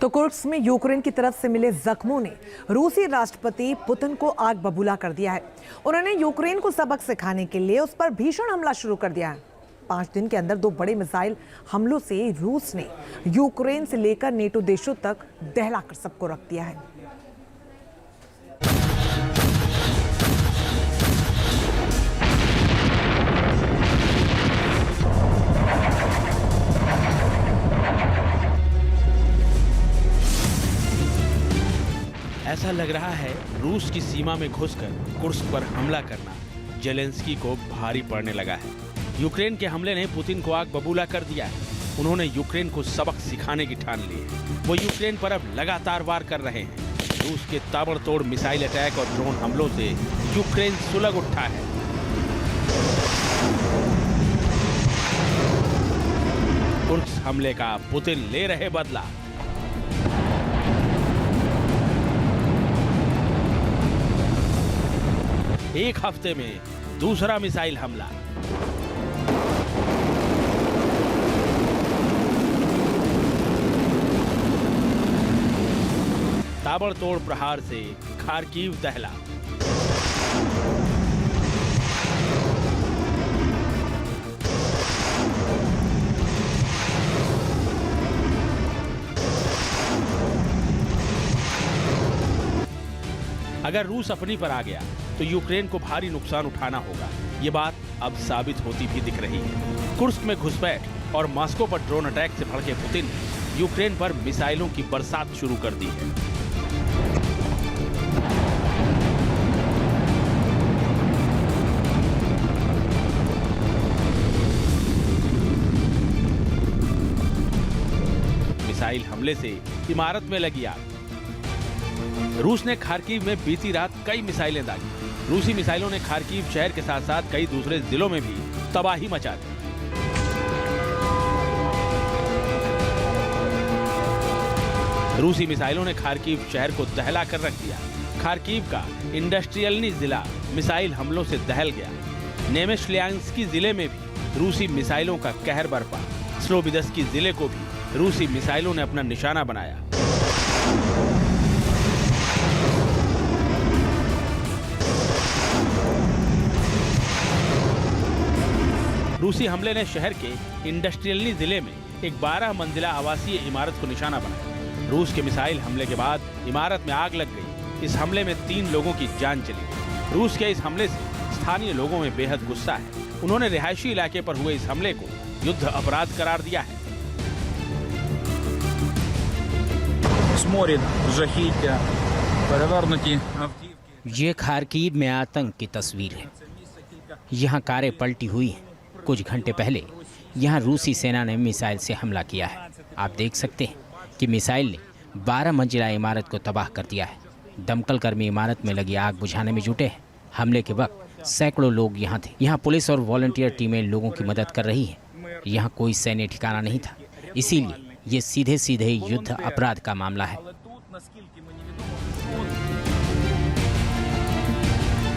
तो कुर्स्क में यूक्रेन की तरफ से मिले जख्मों ने रूसी राष्ट्रपति पुतिन को आग बबूला कर दिया है। उन्होंने यूक्रेन को सबक सिखाने के लिए उस पर भीषण हमला शुरू कर दिया है। 5 दिन के अंदर 2 बड़े मिसाइल हमलों से रूस ने यूक्रेन से लेकर नेटो देशों तक दहलाकर सबको रख दिया है। ऐसा लग रहा है रूस की सीमा में घुसकर कुर्स्क पर हमला करना जेलेंस्की को भारी पड़ने लगा है। यूक्रेन के हमले ने पुतिन को आग बबूला कर दिया है। उन्होंने यूक्रेन को सबक सिखाने की ठान ली है। वो यूक्रेन पर अब लगातार वार कर रहे हैं। रूस के ताबड़तोड़ मिसाइल अटैक और ड्रोन हमलों से यूक्रेन सुलग उठा है। कुर्स्क हमले का पुतिन ले रहे बदला। एक हफ्ते में दूसरा मिसाइल हमला। ताबड़तोड़ प्रहार से खार्किव दहला। अगर रूस अपनी पर आ गया तो यूक्रेन को भारी नुकसान उठाना होगा। ये बात अब साबित होती भी दिख रही है। कुर्स्क में घुसपैठ और मॉस्को पर ड्रोन अटैक से भड़के पुतिन ने यूक्रेन पर मिसाइलों की बरसात शुरू कर दी है। मिसाइल हमले से इमारत में लगी आग। रूस ने खार्किव में बीती रात कई मिसाइलें दागी। रूसी मिसाइलों ने खार्किव शहर के साथ साथ कई दूसरे जिलों में भी तबाही मचा दी। रूसी मिसाइलों ने खार्किव शहर को दहला कर रख दिया। खार्किव का इंडस्ट्रियल्नी जिला मिसाइल हमलों से दहल गया। नेमेश्लियांस्की जिले में भी रूसी मिसाइलों का कहर बरपा। स्लोबिदस्की जिले को भी रूसी मिसाइलों ने अपना निशाना बनाया। रूसी हमले ने शहर के इंडस्ट्रियल्नी जिले में एक 12 मंजिला आवासीय इमारत को निशाना बनाया। रूस के मिसाइल हमले के बाद इमारत में आग लग गई। इस हमले में 3 लोगों की जान चली। रूस के इस हमले से स्थानीय लोगों में बेहद गुस्सा है। उन्होंने रिहायशी इलाके पर हुए इस हमले को युद्ध अपराध करार दिया है। ये खार्किव में आतंक की तस्वीर है। यहाँ कारें पलटी हुई हैं। कुछ घंटे पहले यहाँ रूसी सेना ने मिसाइल से हमला किया है। आप देख सकते हैं कि मिसाइल ने 12 मंजिला इमारत को तबाह कर दिया है। दमकल कर्मी इमारत में लगी आग बुझाने में जुटे हैं। हमले के वक्त सैकड़ों लोग यहाँ थे। यहाँ पुलिस और वॉलंटियर टीमें लोगों की मदद कर रही हैं। यहाँ कोई सैन्य ठिकाना नहीं था, इसीलिए ये सीधे सीधे युद्ध अपराध का मामला है।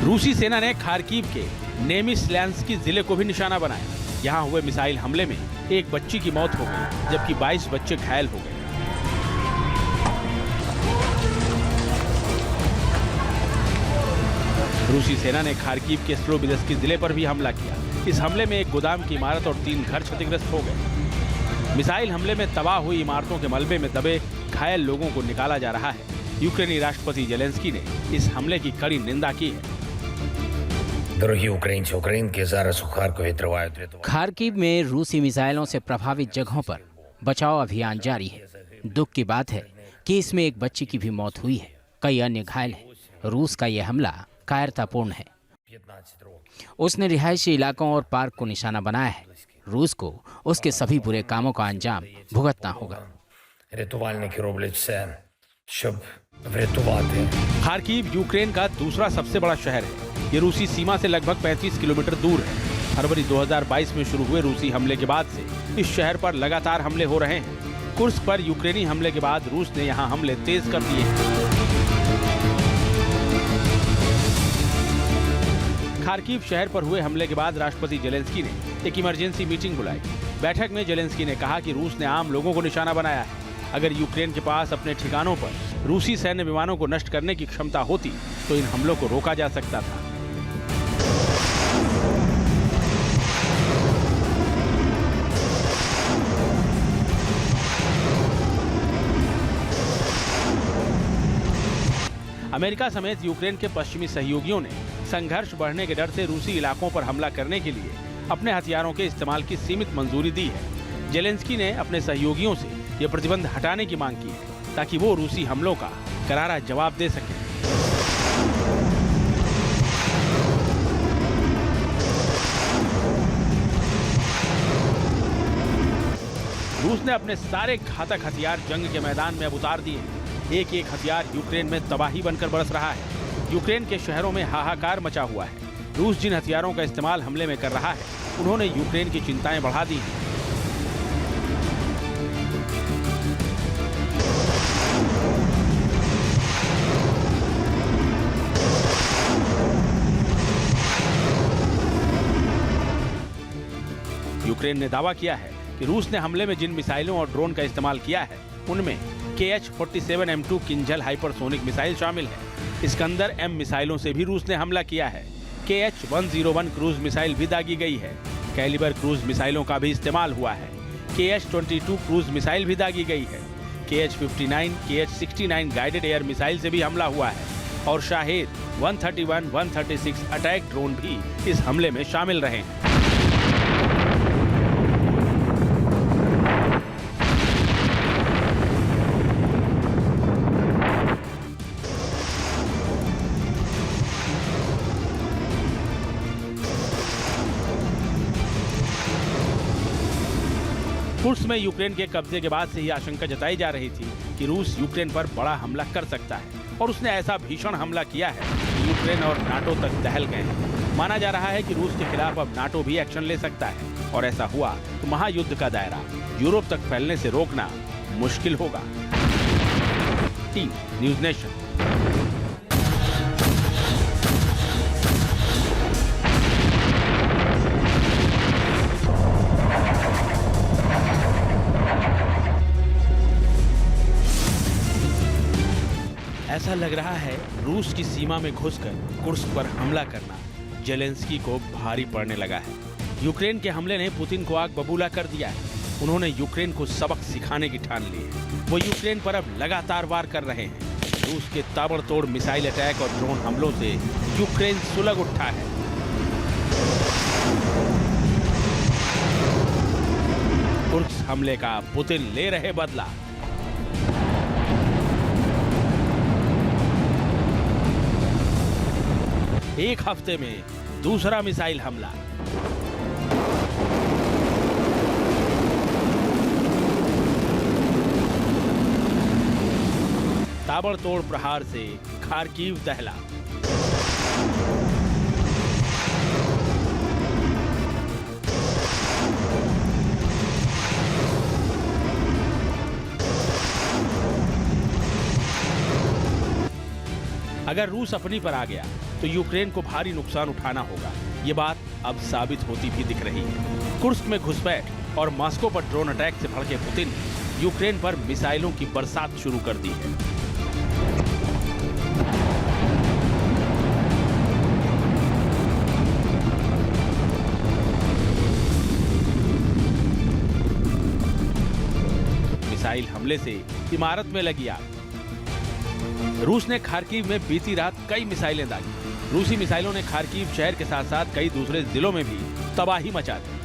रूसी सेना ने खार्किव के नेमिस्लैंस्की जिले को भी निशाना बनाया। यहाँ हुए मिसाइल हमले में एक बच्ची की मौत हो गई, जबकि 22 बच्चे घायल हो गए। रूसी सेना ने खार्किव के स्लोबिदस्की जिले पर भी हमला किया। इस हमले में एक गोदाम की इमारत और 3 घर क्षतिग्रस्त हो गए। मिसाइल हमले में तबाह हुई इमारतों के मलबे में दबे घायल लोगों को निकाला जा रहा है। यूक्रेनी राष्ट्रपति जेलेंस्की ने इस हमले की कड़ी निंदा की है। खार्किव में रूसी मिसाइलों से प्रभावित जगहों पर बचाव अभियान जारी है। दुख की बात है कि इसमें एक बच्ची की भी मौत हुई है। कई अन्य घायल हैं। रूस का यह हमला कायरतापूर्ण है। उसने रिहायशी इलाकों और पार्क को निशाना बनाया है। रूस को उसके सभी बुरे कामों का अंजाम भुगतना होगा। खार्किव यूक्रेन का दूसरा सबसे बड़ा शहर है। ये रूसी सीमा से लगभग 35 किलोमीटर दूर है। फरवरी 2022 में शुरू हुए रूसी हमले के बाद से इस शहर पर लगातार हमले हो रहे हैं। कुर्स्क पर यूक्रेनी हमले के बाद रूस ने यहां हमले तेज कर दिए हैं। खार्किव शहर पर हुए हमले के बाद राष्ट्रपति जेलेंस्की ने एक इमरजेंसी मीटिंग बुलाई। बैठक में जेलेंस्की ने कहा कि रूस ने आम लोगों को निशाना बनाया है। अगर यूक्रेन के पास अपने ठिकानों पर रूसी सैन्य विमानों को नष्ट करने की क्षमता होती तो इन हमलों को रोका जा सकता था। अमेरिका समेत यूक्रेन के पश्चिमी सहयोगियों ने संघर्ष बढ़ने के डर से रूसी इलाकों पर हमला करने के लिए अपने हथियारों के इस्तेमाल की सीमित मंजूरी दी है। जेलेंस्की ने अपने सहयोगियों से यह प्रतिबंध हटाने की मांग की है ताकि वो रूसी हमलों का करारा जवाब दे सके। रूस ने अपने सारे घातक हथियार जंग के मैदान में अब उतार दिए हैं। एक एक हथियार यूक्रेन में तबाही बनकर बरस रहा है। यूक्रेन के शहरों में हाहाकार मचा हुआ है। रूस जिन हथियारों का इस्तेमाल हमले में कर रहा है, उन्होंने यूक्रेन की चिंताएं बढ़ा दी हैं। यूक्रेन ने दावा किया है कि रूस ने हमले में जिन मिसाइलों और ड्रोन का इस्तेमाल किया है, उनमें KH-47M2 किंजल हाइपरसोनिक मिसाइल शामिल है। इस्कंदर M मिसाइलों से भी रूस ने हमला किया है। KH-101 क्रूज मिसाइल भी दागी गई है। कैलिबर क्रूज मिसाइलों का भी इस्तेमाल हुआ है। KH-22 क्रूज मिसाइल भी दागी गई है। KH-59, KH-69 guided air missile से भी हमला हुआ है और शाहेद 131, 136 अटैक ड्रोन भी इस हमले में शामिल रहे हैं। कुर्स्क में यूक्रेन के कब्जे के बाद से ही आशंका जताई जा रही थी कि रूस यूक्रेन पर बड़ा हमला कर सकता है और उसने ऐसा भीषण हमला किया है कि यूक्रेन और नाटो तक दहल गए हैं। माना जा रहा है कि रूस के खिलाफ अब नाटो भी एक्शन ले सकता है और ऐसा हुआ तो महायुद्ध का दायरा यूरोप तक फैलने से रोकना मुश्किल होगा। Team news nation. ऐसा लग रहा है रूस की सीमा में घुसकर कुर्स्क पर हमला करना जेलेंस्की को भारी पड़ने लगा है। यूक्रेन के हमले ने पुतिन को आग बबूला कर दिया है। उन्होंने यूक्रेन को सबक सिखाने की ठान ली है। वो यूक्रेन पर अब लगातार वार कर रहे हैं। रूस के ताबड़तोड़ मिसाइल अटैक और ड्रोन हमलों से यूक्रेन सुलग उठा है। कुर्स्क हमले का पुतिन ले रहे बदला। एक हफ्ते में दूसरा मिसाइल हमला। ताबड़तोड़ प्रहार से खार्किव दहला। अगर रूस अपनी पर आ गया तो यूक्रेन को भारी नुकसान उठाना होगा। ये बात अब साबित होती भी दिख रही है। कुर्स्क में घुसपैठ और मॉस्को पर ड्रोन अटैक से भड़के पुतिन ने यूक्रेन पर मिसाइलों की बरसात शुरू कर दी है। मिसाइल हमले से इमारत में लगी आग। रूस ने खार्किव में बीती रात कई मिसाइलें दागी। रूसी मिसाइलों ने खार्किव शहर के साथ साथ कई दूसरे जिलों में भी तबाही मचा दी।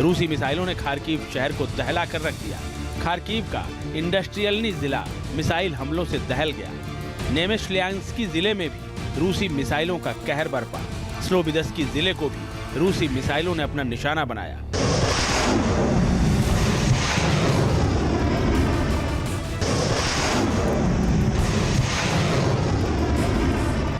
रूसी मिसाइलों ने खार्किव शहर को दहला कर रख दिया। खार्किव का इंडस्ट्रियल्नी जिला मिसाइल हमलों से दहल गया। नेमेश्लियांस्की जिले में भी रूसी मिसाइलों का कहर बरपा। स्लोबिदस्की जिले को भी रूसी मिसाइलों ने अपना निशाना बनाया।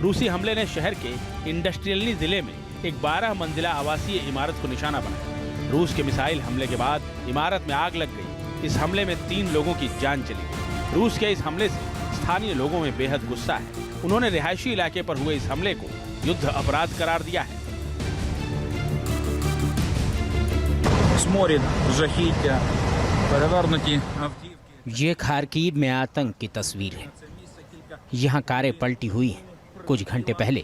रूसी हमले ने शहर के इंडस्ट्रियल्नी जिले में एक 12 मंजिला आवासीय इमारत को निशाना बनाया। रूस के मिसाइल हमले के बाद इमारत में आग लग गई। इस हमले में 3 लोगों की जान चली। रूस के इस हमले से स्थानीय लोगों में बेहद गुस्सा है। उन्होंने रिहायशी इलाके पर हुए इस हमले को युद्ध अपराध करार दिया है। сморід, жахіття, перевернуті автівки. ये खारकीव में आतंक की तस्वीर है। यहाँ कारें पलटी हुई हैं। कुछ घंटे पहले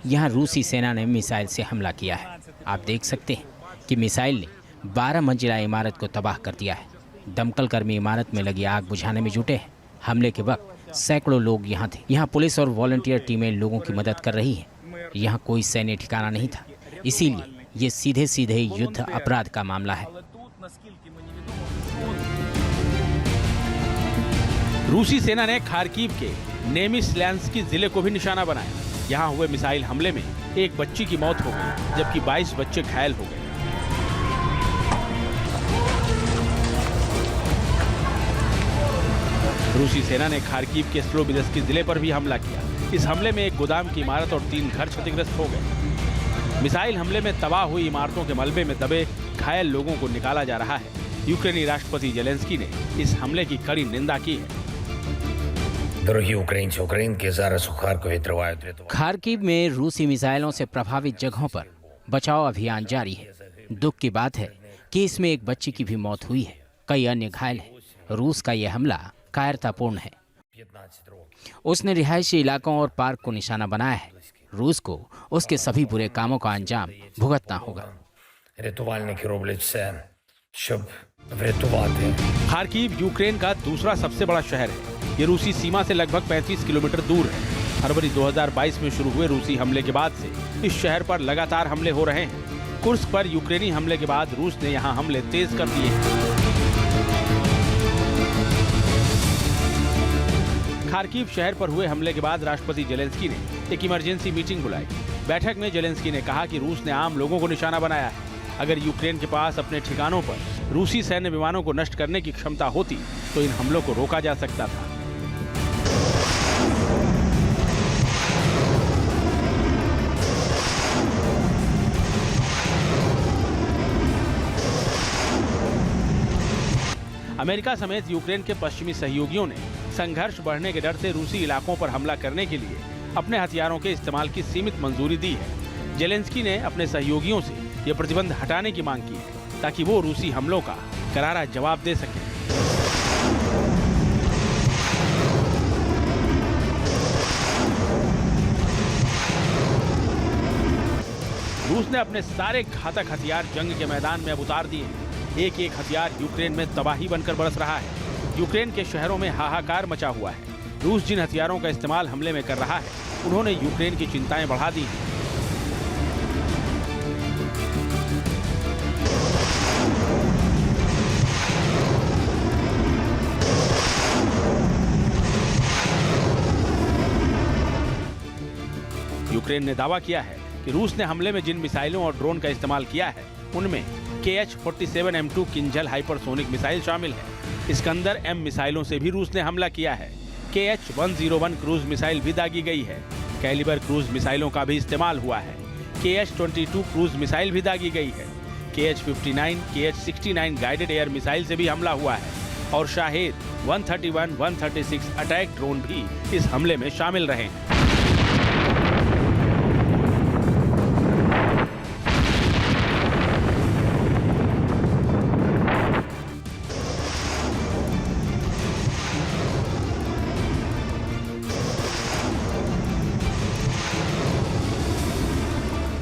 यहाँ रूसी सेना ने मिसाइल से हमला किया है। आप देख सकते हैं कि मिसाइल ने 12 मंजिला इमारत को तबाह कर दिया है। दमकल कर्मी इमारत में लगी आग बुझाने में जुटे हैं। हमले के वक्त सैकड़ों लोग यहाँ थे। यहाँ पुलिस और वॉलंटियर टीमें लोगों की मदद कर रही हैं। यहाँ कोई सैन्य ठिकाना नहीं था, इसीलिए ये सीधे सीधे युद्ध अपराध का मामला है। रूसी सेना ने खारकीव के नेमिस्लैंस्की जिले को भी निशाना बनाया। यहाँ हुए मिसाइल हमले में एक बच्ची की मौत हो गई, जबकि 22 बच्चे घायल हो गए। रूसी सेना ने खारकीव के स्लोबिदस्की जिले पर भी हमला किया। इस हमले में एक गोदाम की इमारत और 3 घर क्षतिग्रस्त हो गए। मिसाइल हमले में तबाह हुई इमारतों के मलबे में दबे घायल लोगों को निकाला जा रहा है। यूक्रेनी राष्ट्रपति जेलेंस्की ने इस हमले की कड़ी निंदा की है। Дорогі українці, українки, зараз у Харкові тривають рятувальні. खारकीव में रूसी मिसाइलों से प्रभावित जगहों पर बचाव अभियान जारी है। दुख की बात है कि इसमें एक बच्ची की भी मौत हुई है, कई अन्य घायल हैं। रूस का यह हमला कायरतापूर्ण है। 15 років. उसने रिहायशी इलाकों और पार्क को निशाना बनाया है। रूस को उसके सभी बुरे कामों का अंजाम भुगतना होगा। Рятувальники роблять все, щоб врятувати. खारकीव यूक्रेन का दूसरा सबसे बड़ा शहर है। ये रूसी सीमा से लगभग 35 किलोमीटर दूर है। फरवरी 2022 में शुरू हुए रूसी हमले के बाद से इस शहर पर लगातार हमले हो रहे हैं। कुर्स्क पर यूक्रेनी हमले के बाद रूस ने यहां हमले तेज कर दिए हैं। खारकीव शहर पर हुए हमले के बाद राष्ट्रपति जेलेंस्की ने एक इमरजेंसी मीटिंग बुलाई। बैठक में जेलेंस्की ने कहा कि रूस ने आम लोगों को निशाना बनाया है। अगर यूक्रेन के पास अपने ठिकानों पर रूसी सैन्य विमानों को नष्ट करने की क्षमता होती तो इन हमलों को रोका जा सकता था। अमेरिका समेत यूक्रेन के पश्चिमी सहयोगियों ने संघर्ष बढ़ने के डर से रूसी इलाकों पर हमला करने के लिए अपने हथियारों के इस्तेमाल की सीमित मंजूरी दी है। जेलेंस्की ने अपने सहयोगियों से यह प्रतिबंध हटाने की मांग की है ताकि वो रूसी हमलों का करारा जवाब दे सके। रूस ने अपने सारे घातक हथियार जंग के मैदान में अब उतार दिए हैं। एक एक हथियार यूक्रेन में तबाही बनकर बरस रहा है। यूक्रेन के शहरों में हाहाकार मचा हुआ है। रूस जिन हथियारों का इस्तेमाल हमले में कर रहा है, उन्होंने यूक्रेन की चिंताएं बढ़ा दी हैं। यूक्रेन ने दावा किया है कि रूस ने हमले में जिन मिसाइलों और ड्रोन का इस्तेमाल किया है, उनमें KH-47M2 किंजल हाइपरसोनिक मिसाइल शामिल है। इस्कंदर M मिसाइलों से भी रूस ने हमला किया है। KH-101 क्रूज मिसाइल भी दागी गई है। कैलिबर क्रूज मिसाइलों का भी इस्तेमाल हुआ है। KH-22 क्रूज मिसाइल भी दागी गई है। KH-59, KH-69 guided air missile से भी हमला हुआ है और शाहेद 131, 136 अटैक ड्रोन भी इस हमले में शामिल रहे हैं।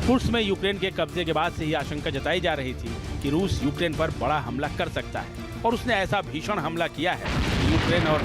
कुर्स्क में यूक्रेन के कब्जे के बाद से ही आशंका जताई जा रही थी कि रूस यूक्रेन पर बड़ा हमला कर सकता है और उसने ऐसा भीषण हमला किया है कि यूक्रेन और